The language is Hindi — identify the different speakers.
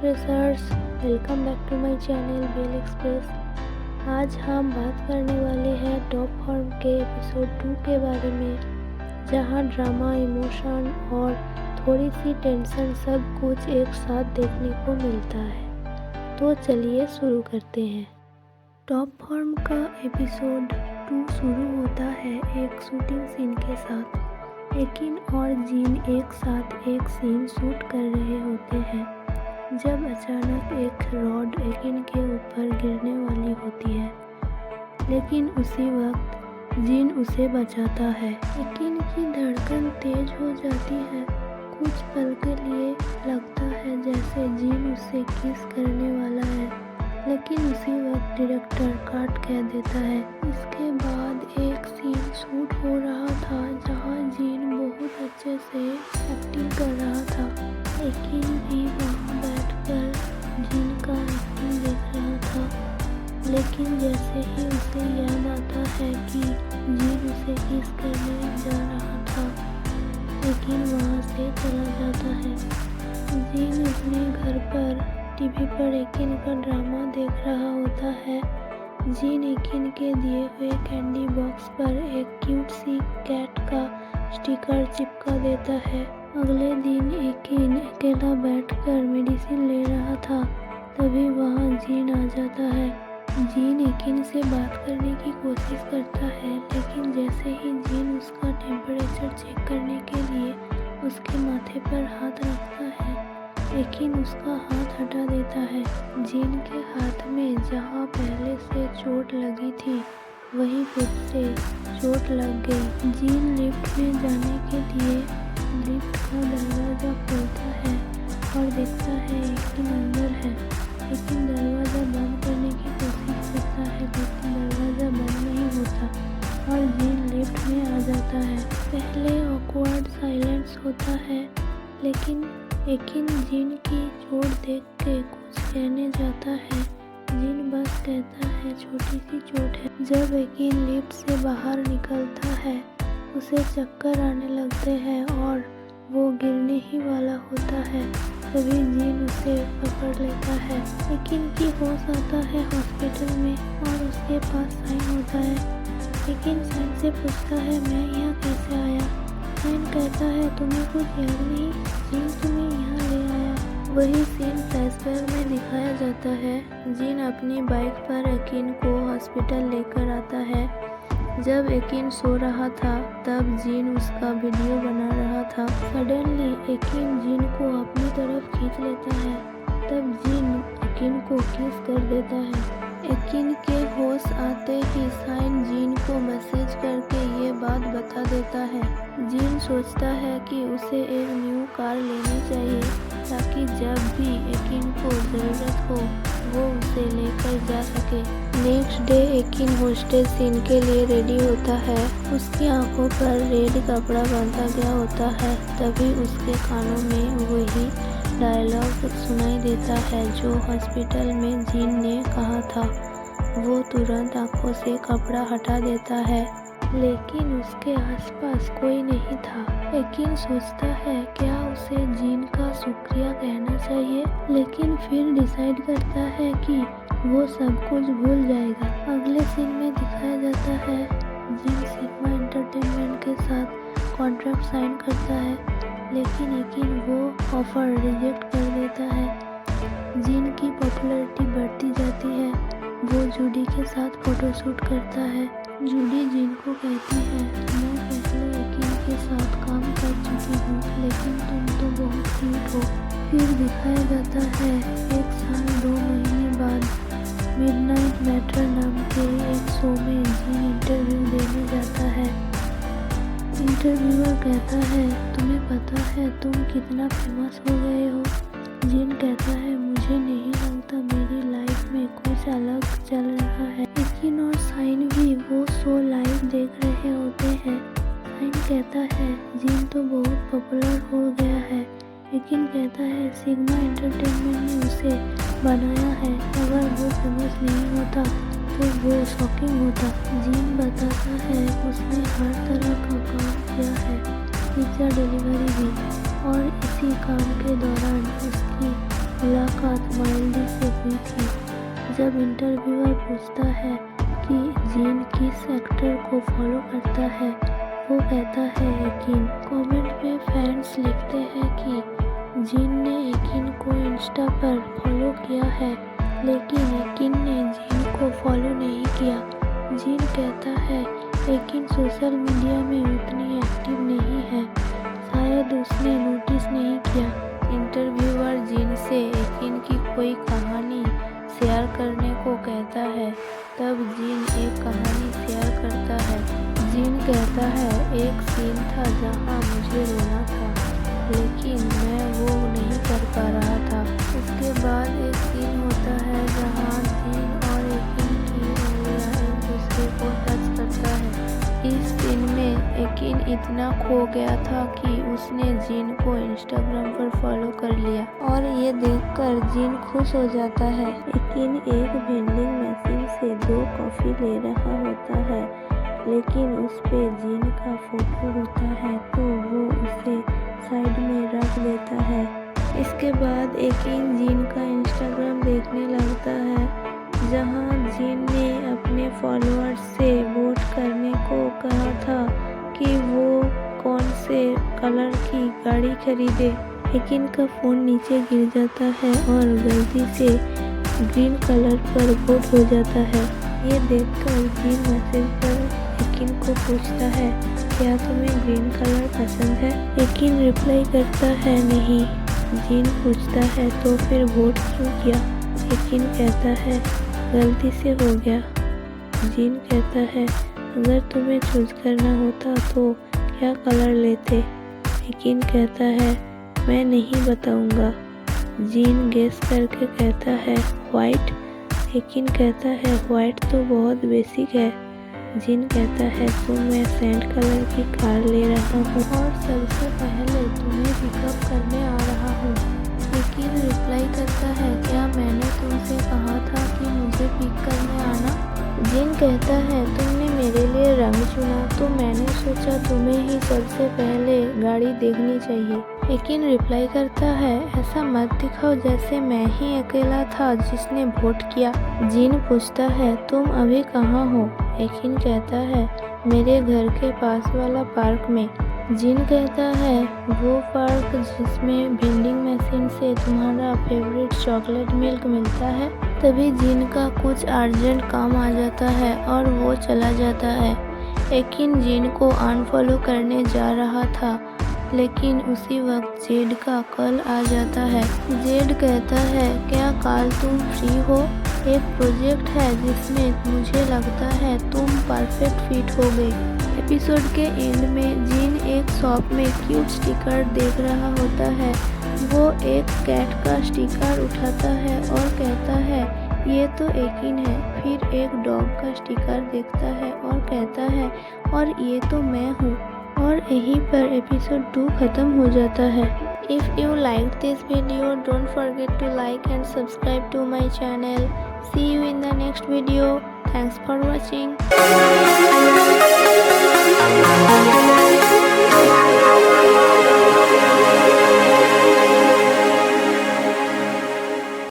Speaker 1: एक्सप्रेसर्स, welcome back to my channel BL express. आज हम बात करने वाले हैं टॉप फॉर्म के एपिसोड 2 के बारे में, जहां ड्रामा, इमोशन और थोड़ी सी टेंशन सब कुछ एक साथ देखने को मिलता है। तो चलिए शुरू करते हैं। टॉप फॉर्म का एपिसोड 2 शुरू होता है एक शूटिंग सीन के साथ। एकिन और जीन एक साथ एक सीन शूट कर रहे होते हैं जब अचानक एक रॉड एकिन के ऊपर गिरने वाली होती है, लेकिन उसी वक्त जीन उसे बचाता है। एकिन की धड़कन तेज हो जाती है। कुछ पल के लिए लगता है जैसे जीन उसे किस करने वाला है, लेकिन उसी वक्त डायरेक्टर काट कह देता है। इसके बाद एक सीन शूट हो रहा था जहां जीन बहुत अच्छे से एक्टिंग कर रहा था। एकिन भी वहां बैठकर जीन का एक्टिंग देख रहा था, लेकिन जैसे ही उसे याद आता है कि जीन उसे किस करने जा रहा था, एकिन वहां से चला जाता है। जीन अपने घर पर टीवी पर एकिन का ड्रामा देख रहा होता है। जीन एकिन के दिए हुए कैंडी बॉक्स पर एक क्यूट सी कैट का स्टिकर चिपका देता है। अगले दिन एकिन अकेला बैठकर मेडिसिन ले रहा था, तभी वहां जीन आ जाता है। जीन एकिन से बात करने की कोशिश करता है, लेकिन जैसे ही जीन उसका टेम्परेचर चेक करने के लिए उसके माथे पर हाथ रखता है, एकिन उसका हाथ हटा देता है। जीन के हाथ में जहां पहले से चोट लगी थी, वहीं फिर से चोट लग गई। जीन लिफ्ट में जाने के लिए लिफ्ट का दरवाज़ा खोलता है और देखता है एकिन अंदर है। लेकिन दरवाज़ा बंद करने की कोशिश करता है, लेकिन दरवाज़ा बंद नहीं होता और जीन लिफ्ट में आ जाता है। पहले ऑकवर्ड साइलेंस होता है, लेकिन एकिन जीन की चोट देख के कुछ कहने जाता है। जीन बस कहता है छोटी सी चोट है। जब एकिन लिफ्ट से बाहर निकलता है, उसे चक्कर आने लगते हैं और वो गिरने ही वाला होता है। तभी जीन उसे पकड़ लेता है। एकिन की होश आता है हॉस्पिटल में और उसके पास साइन होता है। एकिन साइन से पूछता है मैं यहाँ कैसे आया। साइन कहता है तुम्हें कुछ याद नहीं, जीन तुम्हें यहाँ ले आया। वही सीन फ्लैशबैक में दिखाया जाता है। जीन अपनी बाइक पर एकिन को हॉस्पिटल लेकर आता है। जब एकिन सो रहा था, तब जीन उसका वीडियो बना रहा था। सडनली एकिन जीन को अपनी तरफ खींच लेता है। तब जीन एकिन को किस कर देता है। एकिन के होश आते ही साइन जीन को मैसेज करके ये बात बता देता है। जीन सोचता है कि उसे एक न्यू कार लेनी चाहिए, ताकि जब भी एकिन को ज़रूरत हो वो उसे लेकर जा सके। नेक्स्ट डे एकिन हॉस्टेज सीन के लिए रेडी होता है। उसकी आंखों पर रेड कपड़ा बांधा गया होता है। तभी उसके कानों में वही डायलॉग सुनाई देता है जो हॉस्पिटल में जीन ने कहा था। वो तुरंत आंखों से कपड़ा हटा देता है, लेकिन उसके आसपास कोई नहीं था। एकिन सोचता है क्या उसे जीन का शुक्रिया कहना चाहिए, लेकिन फिर डिसाइड करता है कि वो सब कुछ भूल जाएगा। अगले सीन में दिखाया जाता है जीन सिग्मा एंटरटेनमेंट के साथ कॉन्ट्रैक्ट साइन करता है, लेकिन एकिन वो ऑफर रिजेक्ट कर देता है। जीन की पॉपुलैरिटी बढ़ती जाती है। वो जूडी के साथ फोटोशूट करता है। जूडी जीन को कहती है मैं पहले एकिन के साथ काम कर चुकी हूँ, लेकिन तुम तो बहुत क्यूट हो। फिर दिखाया जाता है 1 साल 2 महीने बाद मिडनाइट मैटर नाम के एक शो में जीन इंटरव्यू देने जाता है। इंटरव्यूअर कहता है तुम्हें पता है तुम कितना फेमस हो गए हो। जीन कहता है मुझे नहीं लगता, मेरी लाइफ में कुछ अलग चल रहा है। एकिन और साइन भी वो शो लाइव देख रहे होते हैं। साइन कहता है जीन तो बहुत पॉपुलर हो गया है। एकिन कहता है सिग्मा एंटरटेनमेंट ने उसे बनाया है, अगर वो फेमस नहीं होता तो वो शॉकिंग होता। जीन बताता है उसने हर तरह का काम किया है, पिज्ज़ा डिलीवरी भी, और इसी काम के दौरान उसकी मुलाकात माइल्डी से हुई थी। जब इंटरव्यूअर पूछता है कि जीन किस एक्टर को फॉलो करता है, वो कहता है एकिन। कमेंट में फैंस लिखते हैं कि जीन ने एकिन को इंस्टा पर फॉलो किया है, लेकिन एकिन ने जीन को फॉलो नहीं किया। जीन कहता है एकिन सोशल मीडिया में उतनी एक्टिव नहीं है, शायद उसने नोटिस नहीं किया। इंटरव्यूअर जीन से एकिन की कोई कहानी शेयर करने को कहता है, तब जीन एक कहानी शेयर करता है। जीन कहता है एक सीन था जहां मुझे रोना था, लेकिन मैं वो नहीं कर पा रहा था। उसके बाद एक सीन होता है जहां जीन और एकिन की उंगलियां एक दूसरे को टच करता है। इस सीन में एकिन इतना खो गया था कि उसने जीन को इंस्टाग्राम पर फॉलो कर लिया और ये देखकर जीन खुश हो जाता है। एकिन एक वेंडिंग मशीन से 2 कॉफ़ी ले रहा होता है, लेकिन उस पे जीन का फोटो होता है तो वो उसे साइड में रख देता है। इसके बाद एकिन जीन का इंस्टाग्राम देखने लगता है, जहां जीन ने अपने फॉलोअर्स से वोट करने को कहा था कि वो कौन से कलर की गाड़ी खरीदे। एकिन का फ़ोन नीचे गिर जाता है और गलती से ग्रीन कलर पर वोट हो जाता है। ये देखकर जीन मैसेज पर एकिन को पूछता है, क्या तुम्हें ग्रीन कलर पसंद है? एकिन रिप्लाई करता है नहीं। जीन पूछता है तो फिर वोट क्यों किया? एकिन कहता है गलती से हो गया। जीन कहता है अगर तुम्हें चूज करना होता तो क्या कलर लेते? एकिन कहता है मैं नहीं बताऊंगा। जीन गेस करके कहता है वाइट। एकिन कहता है वाइट तो बहुत बेसिक है। जीन कहता है तो मैं सैंड कलर की कार ले रहा हूँ और सबसे पहले तुम्हें पिकअप करने आ रहा हूँ। एकिन रिप्लाई करता है क्या मैंने तुमसे कहा था कि मुझे पिक करने आना? जीन कहता है तुमने मेरे लिए रंग चुना तो मैंने सोचा तुम्हें ही सबसे पहले गाड़ी देखनी चाहिए। एकिन रिप्लाई करता है ऐसा मत दिखाओ जैसे मैं ही अकेला था जिसने वोट किया। जीन पूछता है तुम अभी कहाँ हो? एकिन कहता है मेरे घर के पास वाला पार्क में। जीन कहता है वो पार्क जिसमें वेंडिंग मशीन से तुम्हारा फेवरेट चॉकलेट मिल्क मिलता है। तभी जीन का कुछ अर्जेंट काम आ जाता है और वो चला जाता है। एकिन जीन को अनफॉलो करने जा रहा था, लेकिन उसी वक्त जेड का कॉल आ जाता है। जेड कहता है क्या कल तुम फ्री हो? एक प्रोजेक्ट है जिसमें मुझे लगता है तुम परफेक्ट फिट हो गई। एपिसोड के एंड में जीन एक शॉप में क्यूट स्टिकर देख रहा होता है। वो एक कैट का स्टिकर उठाता है और कहता है ये तो एकिन है। फिर एक डॉग का स्टिकर देखता है और कहता है और ये तो मैं हूँ। और यहीं पर एपिसोड 2 खत्म हो जाता है। If you like this video don't forget to like and subscribe to my channel. See you in the next video. Thanks for watching.